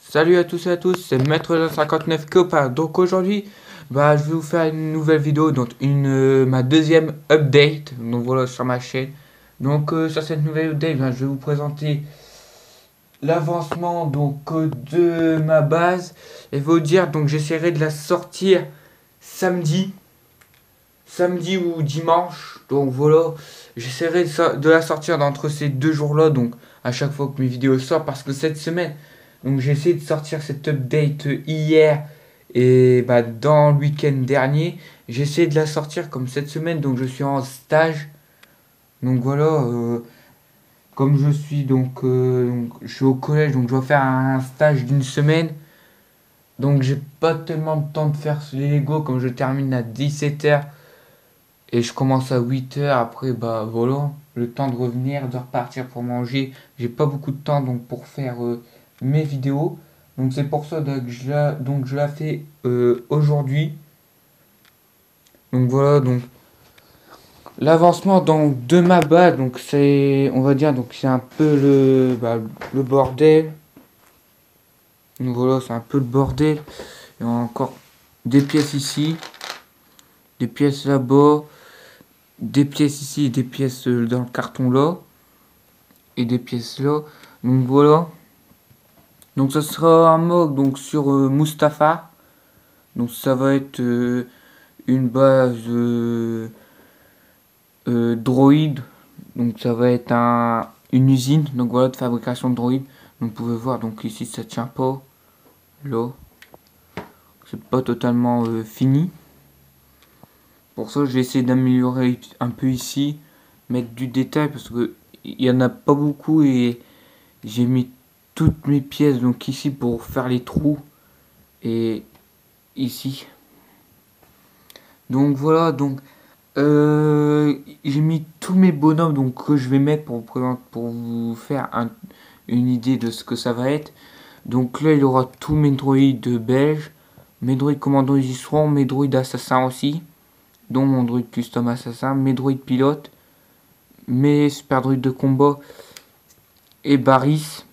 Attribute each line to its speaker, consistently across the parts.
Speaker 1: Salut à tous et à tous, c'est Maître 59 Copa. Donc aujourd'hui, je vais vous faire une nouvelle vidéo, donc ma deuxième update. Donc voilà sur ma chaîne. Donc sur cette nouvelle update, je vais vous présenter l'avancement de ma base et vous dire donc j'essaierai de la sortir samedi, samedi ou dimanche. Donc voilà, j'essaierai de la sortir d'entre ces deux jours-là. Donc à chaque fois que mes vidéos sortent, parce que cette semaine. Donc j'ai essayé de sortir cette update hier et dans le week-end dernier. J'ai essayé de la sortir comme cette semaine, donc je suis en stage. Donc voilà, comme je suis donc je suis au collège, donc je dois faire un stage d'une semaine. Donc j'ai pas tellement de temps de faire les Lego comme je termine à 17h et je commence à 8h. Après voilà, le temps de revenir, de repartir pour manger. J'ai pas beaucoup de temps donc pour faire mes vidéos. Donc c'est pour ça que je la fais aujourd'hui. Donc voilà, donc l'avancement donc de ma base, donc c'est on va dire donc c'est un peu le bordel. Donc voilà, c'est un peu le bordel. Il y a encore des pièces ici, des pièces là-bas, des pièces ici et des pièces dans le carton là et des pièces là. Donc voilà. Donc ça sera un mode donc sur Mustapha. Donc ça va être une base droïde. Donc ça va être une usine donc voilà de fabrication de droïdes. Donc vous pouvez voir donc ici ça tient pas. Là c'est pas totalement fini. Pour ça je vais essayer d'améliorer un peu ici, mettre du détail parce que il y en a pas beaucoup et j'ai mis toutes mes pièces donc ici pour faire les trous et ici. Donc voilà, donc j'ai mis tous mes bonhommes donc que je vais mettre pour vous faire une idée de ce que ça va être. Donc là il y aura tous mes droïdes belges, mes droïdes commandos y seront, mes droïdes assassins aussi, dont mon droïde custom assassin, mes droïdes pilotes, mes super droïdes de combat et Barris.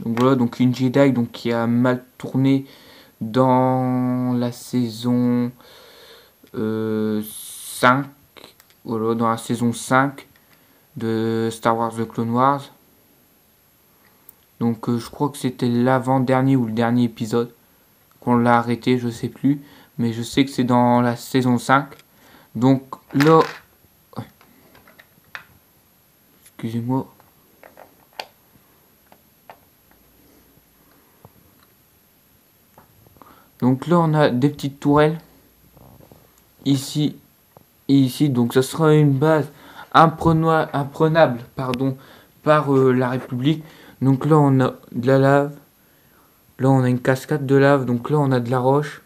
Speaker 1: Donc voilà, donc une Jedi donc qui a mal tourné dans la saison 5, voilà, dans la saison 5 de Star Wars The Clone Wars. Donc je crois que c'était l'avant-dernier ou le dernier épisode qu'on l'a arrêté, je sais plus. Mais je sais que c'est dans la saison 5. Donc là... Excusez-moi. Donc là on a des petites tourelles. Ici et ici. Donc ça sera une base imprenable par la République. Donc là on a de la lave. Là on a une cascade de lave. Donc là on a de la roche.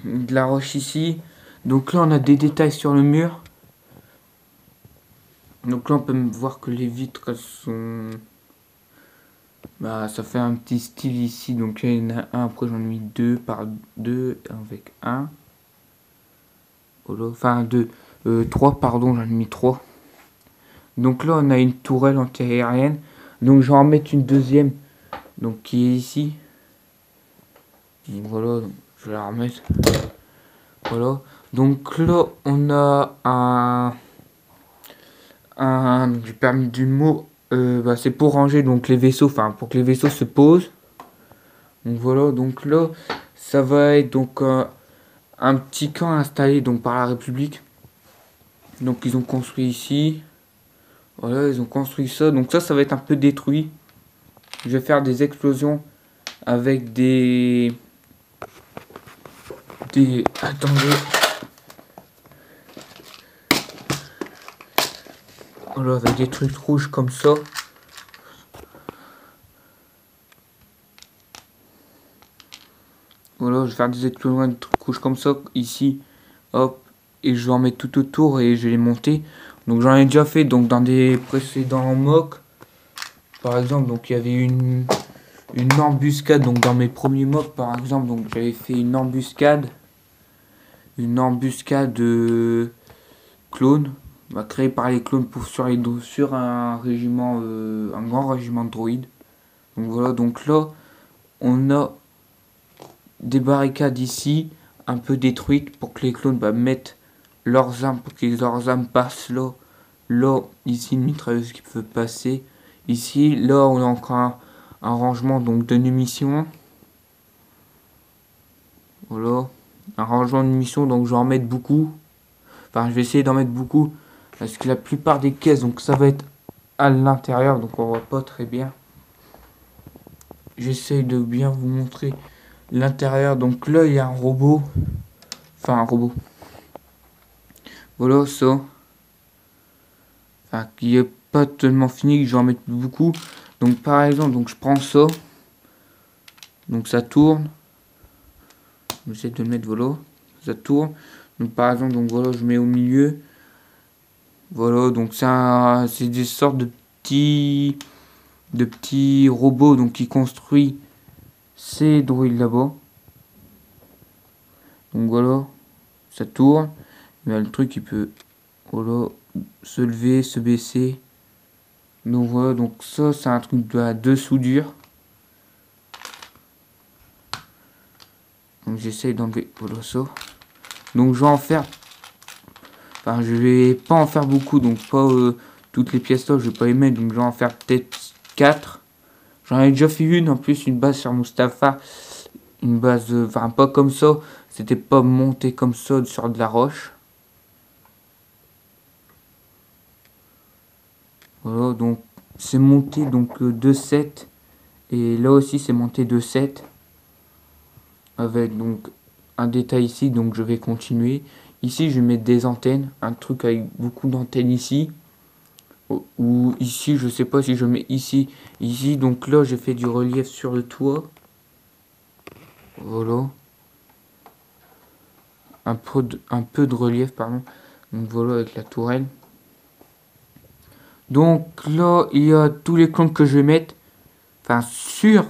Speaker 1: De la roche ici. Donc là on a des détails sur le mur. Donc là on peut voir que les vitres elles sont... ça fait un petit style ici. Donc là il y en a un. Après j'en ai mis deux par deux avec un. Enfin deux. Trois pardon, j'en ai mis trois. Donc là on a une tourelle antiaérienne. Donc je vais en mettre une deuxième. Donc qui est ici. Donc voilà, donc, je vais la remettre. Voilà. Donc là on a du permis du mot. C'est pour ranger donc les vaisseaux, enfin pour que les vaisseaux se posent. Donc voilà, donc là ça va être donc un petit camp installé donc par la République. Donc ils ont construit ici. Voilà, ils ont construit ça. Donc ça va être un peu détruit. Je vais faire des explosions avec attendez. Voilà, avec des trucs rouges comme ça. Voilà, je vais faire des explosions avec des trucs rouges comme ça. Ici, hop. Et je vais en mettre tout autour et je vais les monter. Donc j'en ai déjà fait donc dans des précédents mocks. Par exemple, donc il y avait une embuscade donc dans mes premiers mocks par exemple. Donc j'avais fait une embuscade clone créée par les clones sur un régiment un grand régiment de droïdes. Donc voilà, donc là on a des barricades ici, un peu détruites, pour que les clones mettent leurs armes, pour que leurs armes passent là. Là, ici, une mitrailleuse qui peut passer. Ici, là, on a encore un rangement donc de munitions. Voilà, un rangement de munitions, donc je vais en mettre beaucoup. Enfin, je vais essayer d'en mettre beaucoup, parce que la plupart des caisses, donc ça va être à l'intérieur, donc on voit pas très bien. J'essaye de bien vous montrer l'intérieur. Donc là, il y a un robot. Enfin, un robot. Voilà, ça. Enfin, qui est pas tellement fini, que je vais en mettre beaucoup. Donc, par exemple, donc je prends ça. Donc, ça tourne. J'essaie de le mettre, voilà. Ça tourne. Donc, par exemple, donc voilà, je mets au milieu. Voilà, donc c'est des sortes de petits robots donc qui construit ces droïdes là-bas. Donc voilà, ça tourne. Mais le truc il peut voilà, se lever, se baisser. Donc voilà, donc ça c'est un truc de soudure. Donc j'essaye d'enlever voilà ça. Donc je vais en faire. Enfin je vais pas en faire beaucoup, donc pas toutes les pièces là, je vais pas les mettre, donc je vais en faire peut-être 4. J'en ai déjà fait une en plus, une base sur Mustafar. Une base, enfin pas comme ça, c'était pas monté comme ça sur de la roche. Voilà, donc c'est monté donc de 7 et là aussi c'est monté de 7 avec donc un détail ici, donc je vais continuer. Ici je vais mettre des antennes, un truc avec beaucoup d'antennes ici. Ou ici, je sais pas si je mets ici, donc là j'ai fait du relief sur le toit. Voilà. Un peu de relief, pardon. Donc voilà avec la tourelle. Donc là, il y a tous les clones que je vais mettre. Enfin, sur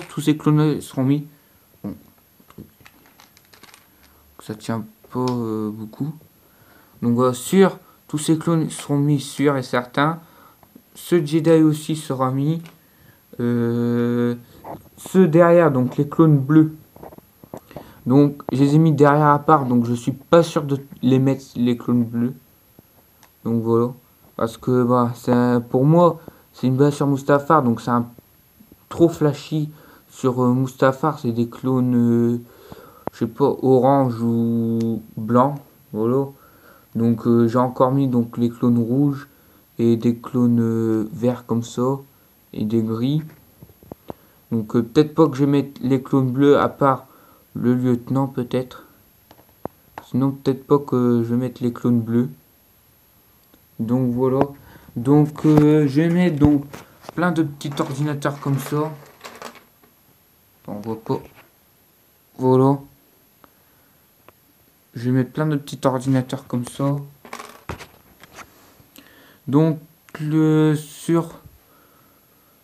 Speaker 1: tous ces clones seront mis. Bon, ça tient pas beaucoup. Donc voilà, sur tous ces clones seront mis sûr et certain. Ce Jedi aussi sera mis. Ceux derrière, donc les clones bleus. Donc je les ai mis derrière à part. Donc je suis pas sûr de les mettre les clones bleus. Donc voilà. Parce que bah, pour moi, c'est une base sur Mustafar. Donc c'est un trop flashy sur Mustafar. C'est des clones, je sais pas, orange ou blanc. Voilà. Donc j'ai encore mis donc les clones rouges et des clones verts comme ça. Et des gris. Donc peut-être pas que je vais mettre les clones bleus à part le lieutenant peut-être. Sinon peut-être pas que je vais mettre les clones bleus. Donc voilà. Donc je vais mettre donc plein de petits ordinateurs comme ça. On voit pas. Voilà. Je vais mettre plein de petits ordinateurs comme ça. Donc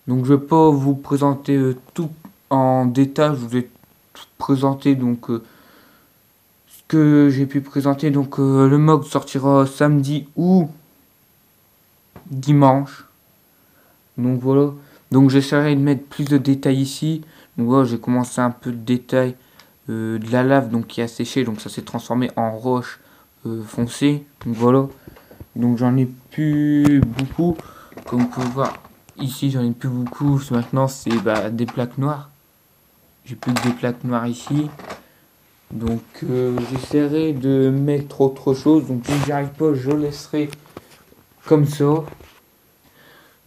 Speaker 1: donc je vais pas vous présenter tout en détail. Je vous ai tout présenté donc ce que j'ai pu présenter. Donc le MOG sortira samedi ou dimanche. Donc voilà. Donc j'essaierai de mettre plus de détails ici. Donc voilà, j'ai commencé un peu de détails de la lave donc qui a séché. Donc ça s'est transformé en roche foncée. Donc voilà. Donc j'en ai plus beaucoup. Comme vous pouvez voir ici, j'en ai plus beaucoup. Maintenant c'est des plaques noires. J'ai plus que des plaques noires ici. Donc j'essaierai de mettre autre chose. Donc si j'y arrive pas, je laisserai comme ça.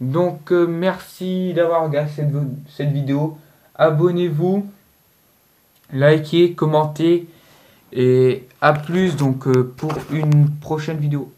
Speaker 1: Donc merci d'avoir regardé cette vidéo. Abonnez-vous, likez, commentez et à plus donc pour une prochaine vidéo.